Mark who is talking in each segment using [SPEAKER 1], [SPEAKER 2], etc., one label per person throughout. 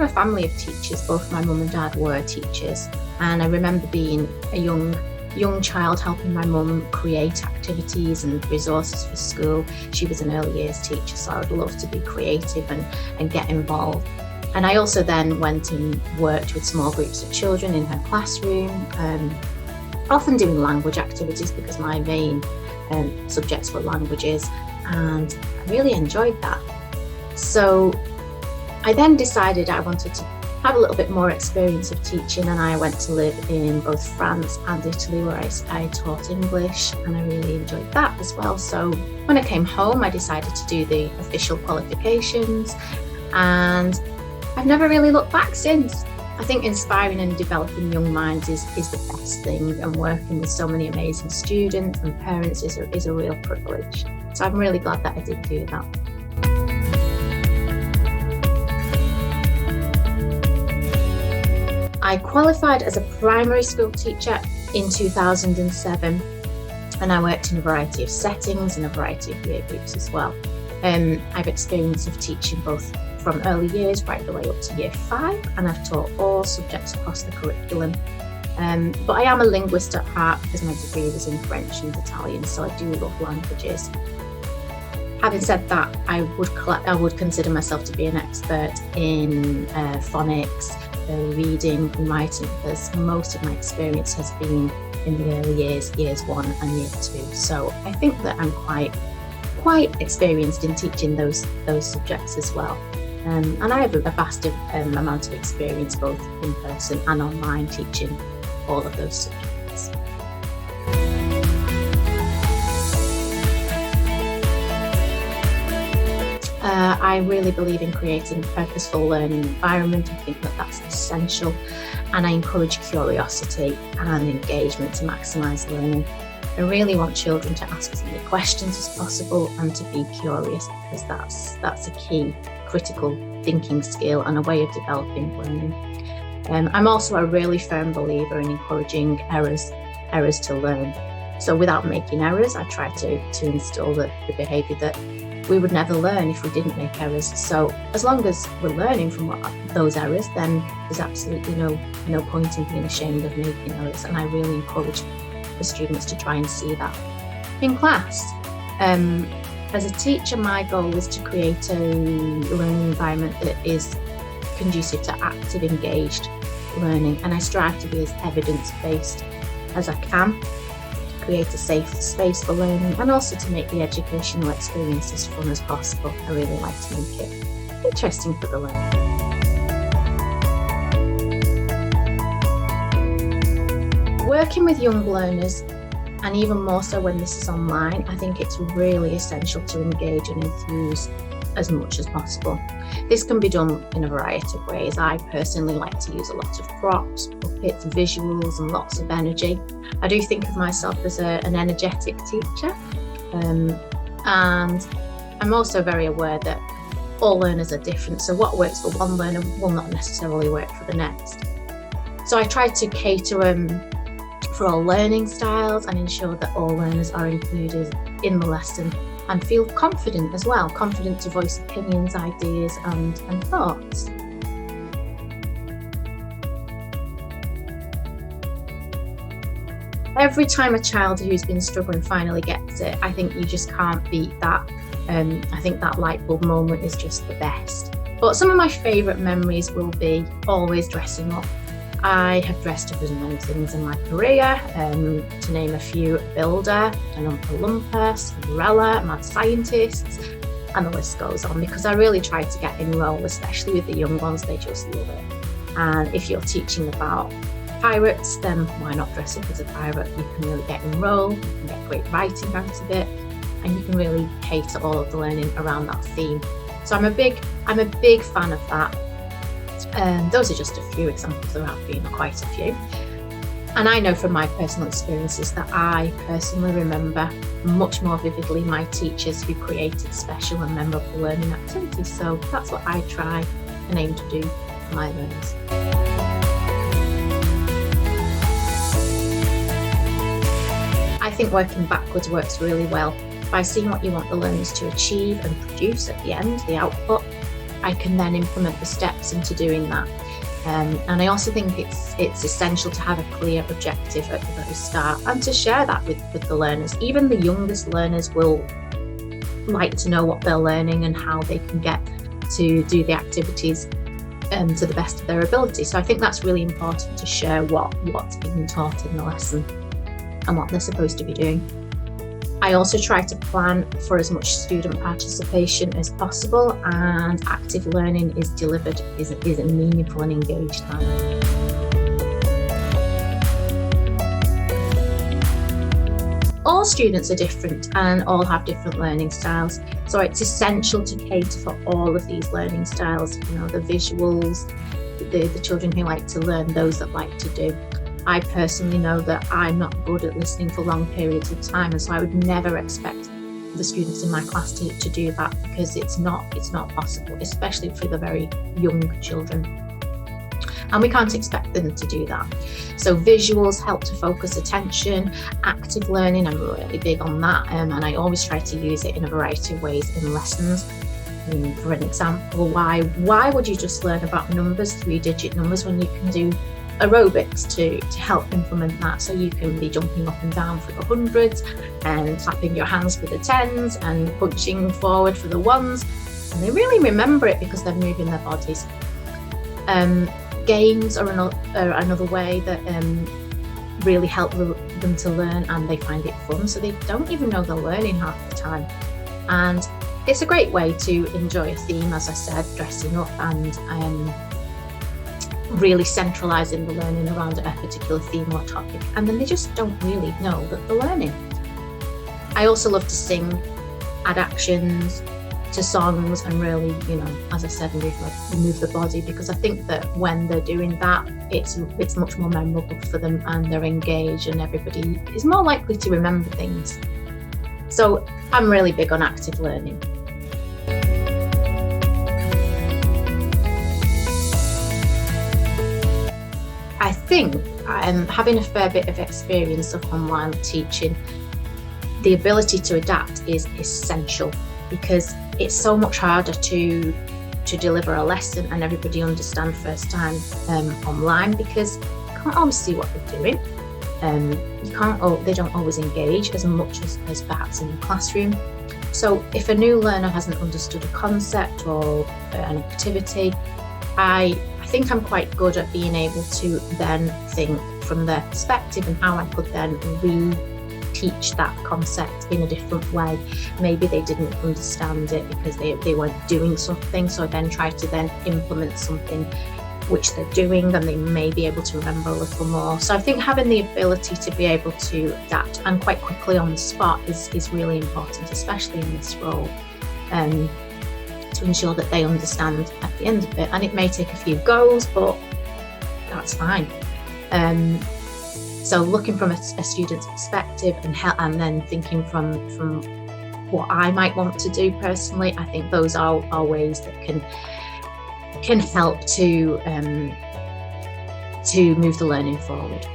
[SPEAKER 1] from a family of teachers. Both my mum and dad were teachers, and I remember being a young child helping my mum create activities and resources for school. She was an early years teacher, so I would love to be creative and get involved. And I also then went and worked with small groups of children in her classroom, often doing language activities because my main subjects were languages, and I really enjoyed that. So I then decided I wanted to have a little bit more experience of teaching, and I went to live in both France and Italy where I taught English, and I really enjoyed that as well. So when I came home, I decided to do the official qualifications, and I've never really looked back since. I think inspiring and developing young minds is the best thing, and working with so many amazing students and parents is a real privilege. So I'm really glad that I did do that. I qualified as a primary school teacher in 2007, and I worked in a variety of settings and a variety of year groups as well. I've experience of teaching both from early years right the way up to year 5, and I've taught all subjects across the curriculum. But I am a linguist at heart because my degree was in French and Italian, so I do love languages. Having said that, I would consider myself to be an expert in phonics, reading and writing, because most of my experience has been in the early years, years 1 and year 2. So I think that I'm quite experienced in teaching those subjects as well. And I have a vast amount of experience both in person and online teaching all of those subjects. I really believe in creating a purposeful learning environment. I think that that's essential, and I encourage curiosity and engagement to maximise learning. I really want children to ask as many questions as possible and to be curious, because that's a key critical thinking skill and a way of developing learning. I'm also a really firm believer in encouraging errors to learn. So without making errors, I try to instill the behaviour that we would never learn if we didn't make errors. So as long as we're learning from those errors, then there's absolutely no point in being ashamed of making errors. And I really encourage the students to try and see that in class. As a teacher, my goal is to create a learning environment that is conducive to active, engaged learning, and I strive to be as evidence-based as I can, to create a safe space for learning, and also to make the educational experience as fun as possible. I really like to make it interesting for the learner. Working with young learners, and even more so when this is online, I think it's really essential to engage and enthuse as much as possible. This can be done in a variety of ways. I personally like to use a lot of props, puppets, visuals, and lots of energy. I do think of myself as an energetic teacher, and I'm also very aware that all learners are different, so what works for one learner will not necessarily work for the next. So I try to cater for all learning styles and ensure that all learners are included in the lesson and feel confident as well, confident to voice opinions, ideas and thoughts. Every time a child who's been struggling finally gets it, I think you just can't beat that. I think that light bulb moment is just the best. But some of my favourite memories will be always dressing up. I have dressed up as many things in my career, to name a few: a builder, an Oompa Loompa, Cinderella, mad scientists, and the list goes on, because I really try to get in role, especially with the young ones. They just love it. And if you're teaching about pirates, then why not dress up as a pirate? You can really get in role, you can get great writing out of it, and you can really cater all of the learning around that theme. So I'm a big fan of that. Those are just a few examples. There have been quite a few. And I know from my personal experiences that I personally remember much more vividly my teachers who created special and memorable learning activities. So that's what I try and aim to do for my learners. I think working backwards works really well by seeing what you want the learners to achieve and produce at the end, the output, I can then implement the steps into doing that. And I also think it's essential to have a clear objective at the very start and to share that with the learners. Even the youngest learners will like to know what they're learning and how they can get to do the activities to the best of their ability. So I think that's really important to share what's being taught in the lesson and what they're supposed to be doing. I also try to plan for as much student participation as possible, and active learning is delivered is a meaningful and engaged time. All students are different and all have different learning styles, so it's essential to cater for all of these learning styles. You know, the visuals, the children who like to learn, those that like to do. I personally know that I'm not good at listening for long periods of time, and so I would never expect the students in my class to do that, because it's not possible, especially for the very young children. And we can't expect them to do that. So visuals help to focus attention. Active learning, I'm really big on that, and I always try to use it in a variety of ways in lessons. For an example, why would you just learn about numbers, 3-digit numbers, when you can do aerobics to help implement that? So you can be jumping up and down for the hundreds and clapping your hands for the tens and punching forward for the ones, and they really remember it because they're moving their bodies. Games are another way that really help them to learn, and they find it fun, so they don't even know they're learning half the time. And it's a great way to enjoy a theme, as I said, dressing up and really centralising the learning around a particular theme or topic, and then they just don't really know that they're learning. I also love to sing, add actions to songs, and really, as I said, move the body, because I think that when they're doing that, it's much more memorable for them, and they're engaged, and everybody is more likely to remember things. So I'm really big on active learning. I think having a fair bit of experience of online teaching, the ability to adapt is essential, because it's so much harder to deliver a lesson and everybody understand first time online, because you can't always see what they're doing. They don't always engage as much as perhaps in the classroom. So if a new learner hasn't understood a concept or an activity, I think I'm quite good at being able to then think from their perspective and how I could then teach that concept in a different way. Maybe they didn't understand it because they weren't doing something, so I then try to then implement something which they're doing, and they may be able to remember a little more. So I think having the ability to be able to adapt and quite quickly on the spot is really important, especially in this role, to ensure that they understand at the end of it. And it may take a few goes, but that's fine. So looking from a student's perspective and then thinking from what I might want to do personally, I think those are ways that can help to move the learning forward.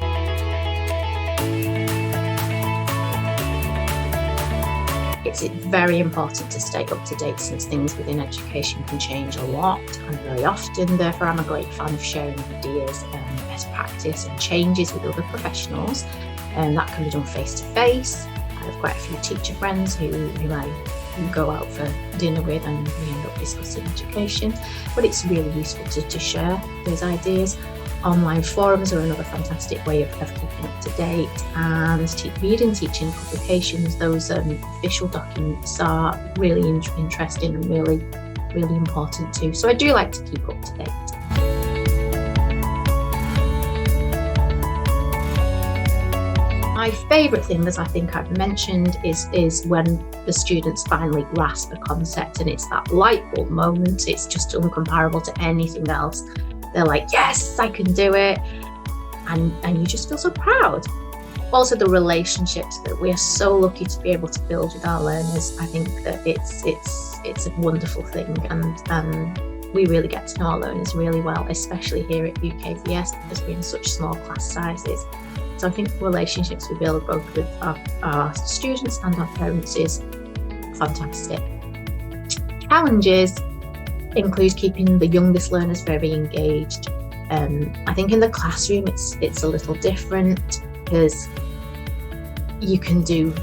[SPEAKER 1] It's very important to stay up to date, since things within education can change a lot and very often. Therefore, I'm a great fan of sharing ideas and best practice and changes with other professionals, and that can be done face to face. I have quite a few teacher friends who I go out for dinner with, and we end up discussing education, but it's really useful to share those ideas. Online forums are another fantastic way of keeping up to date, and reading teaching publications, those official documents are really interesting and really, really important too. So I do like to keep up to date. My favourite thing, as I think I've mentioned, is when the students finally grasp a concept, and it's that light bulb moment. It's just incomparable to anything else. They're like, yes, I can do it. And you just feel so proud. Also, the relationships that we are so lucky to be able to build with our learners. I think that it's a wonderful thing, and we really get to know our learners really well, especially here at UKVS, because we're in such small class sizes. So I think the relationships we build both with our students and our parents is fantastic. Challenges. include keeping the youngest learners very engaged. I think in the classroom it's a little different because you can do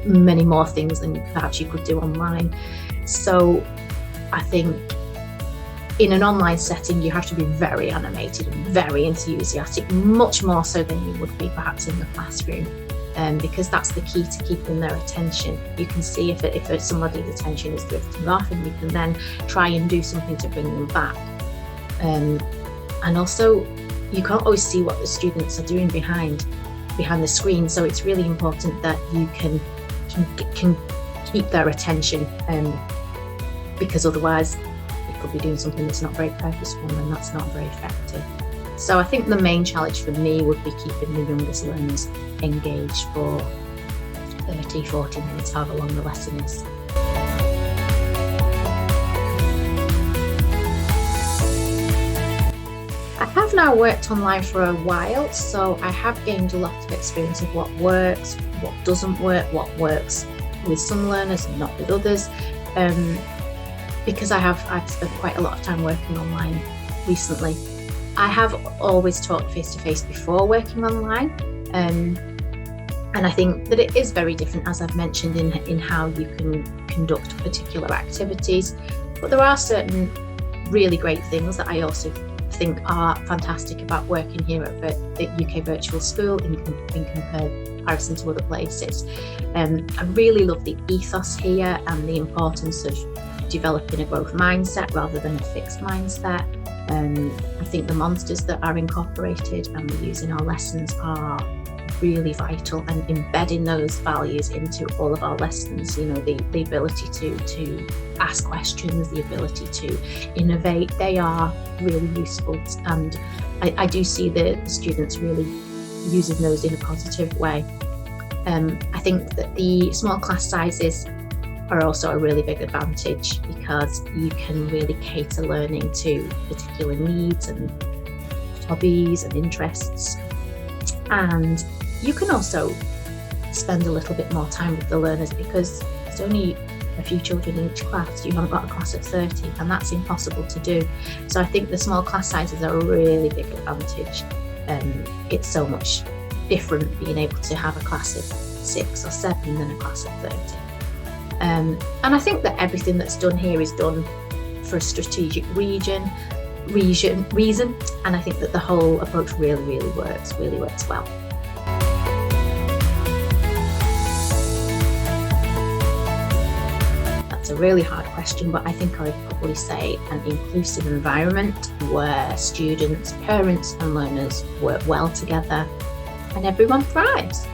[SPEAKER 1] many more things than perhaps you could do online. So I think in an online setting, you have to be very animated and very enthusiastic, much more so than you would be perhaps in the classroom, because that's the key to keeping their attention. You can see if somebody's attention is drifting off, and you can then try and do something to bring them back. And also, you can't always see what the students are doing behind the screen, so it's really important that you can keep their attention, because otherwise they could be doing something that's not very purposeful, and that's not very effective. So I think the main challenge for me would be keeping the youngest learners engaged for 30-40 minutes, however long the lesson is. I have now worked online for a while, so I have gained a lot of experience of what works, what doesn't work, what works with some learners and not with others, because I've spent quite a lot of time working online recently. I have always taught face-to-face before working online, and I think that it is very different, as I've mentioned, in how you can conduct particular activities, but there are certain really great things that I also think are fantastic about working here at UK Virtual School in comparison to other places. I really love the ethos here and the importance of developing a growth mindset rather than a fixed mindset. I think the monsters that are incorporated and we use in our lessons are really vital, and embedding those values into all of our lessons, the ability to ask questions, the ability to innovate, they are really useful, and I do see the students really using those in a positive way. I think that the small class sizes are also a really big advantage because you can really cater learning to particular needs and hobbies and interests, and you can also spend a little bit more time with the learners because there's only a few children in each class. You haven't got a class of 30, and that's impossible to do. So I think the small class sizes are a really big advantage. It's so much different being able to have a class of 6 or 7 than a class of 30. And I think that everything that's done here is done for a strategic reason, and I think that the whole approach really works well. That's a really hard question, but I think I would probably say an inclusive environment where students, parents and learners work well together and everyone thrives.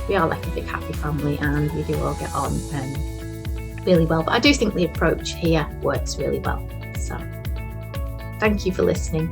[SPEAKER 1] We are like a big happy family and we do all get on really well, but I do think the approach here works really well. So thank you for listening.